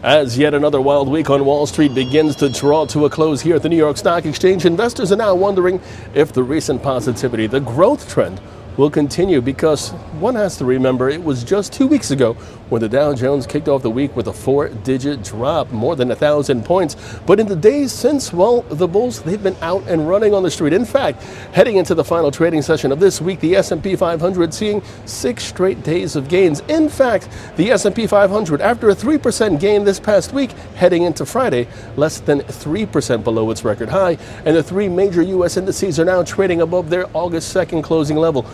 As yet another wild week on Wall Street begins to draw to a close here at the New York Stock Exchange, investors are now wondering if the recent positivity, the growth trend, will continue, because one has to remember it was just 2 weeks ago when the Dow Jones kicked off the week with a 4-digit drop, more than 1,000 points. But in the days since, well, the bulls, they've been out and running on the street. In fact, heading into the final trading session of this week, the S&P 500 seeing 6 straight days of gains. In fact, the S&P 500, after a 3% gain this past week, heading into Friday, less than 3% below its record high, and the 3 major U.S. indices are now trading above their August 2nd closing level,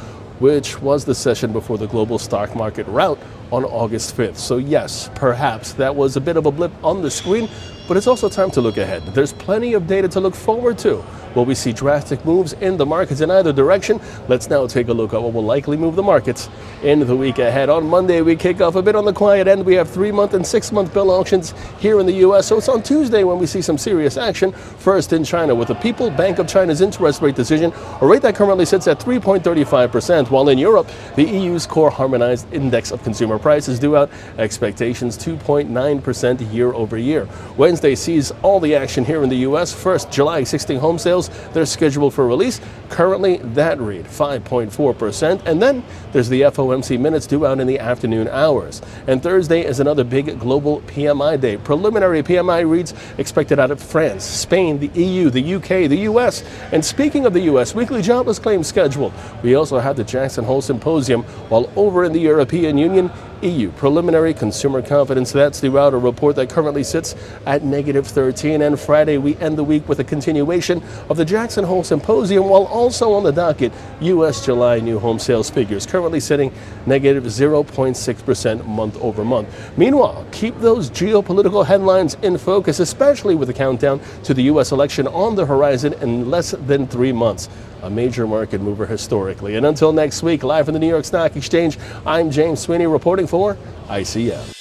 which was the session before the global stock market rout on August 5th. So yes, perhaps that was a bit of a blip on the screen, but it's also time to look ahead. There's plenty of data to look forward to. Will we see drastic moves in the markets in either direction? Let's now take a look at what will likely move the markets in the week ahead. On Monday, we kick off a bit on the quiet end. We have 3-month and 6-month bill auctions here in the U.S. So it's on Tuesday when we see some serious action. First in China, with the People Bank of China's interest rate decision, a rate that currently sits at 3.35%, while in Europe, the EU's core harmonized index of consumer prices due out expectations 2.9% year over year. Wednesday sees all the action here in the U.S. First, July existing home sales, they're scheduled for release. Currently, that read 5.4%. And then there's the FOMC minutes due out in the afternoon hours. And Thursday is another big global PMI day. Preliminary PMI reads expected out of France, Spain, the EU, the UK, the US. And speaking of the US, weekly jobless claims scheduled. We also have the Jackson Hole Symposium, while over in the European Union, EU preliminary consumer confidence, that's due out, a report that currently sits at -13. And Friday, we end the week with a continuation of the Jackson Hole Symposium, while also on the docket, U.S. July new home sales figures, currently sitting -0.6% month over month. Meanwhile, keep those geopolitical headlines in focus, especially with the countdown to the U.S. election on the horizon in less than 3 months. A major market mover historically. And until next week, live from the New York Stock Exchange, I'm James Sweeney reporting for ICF.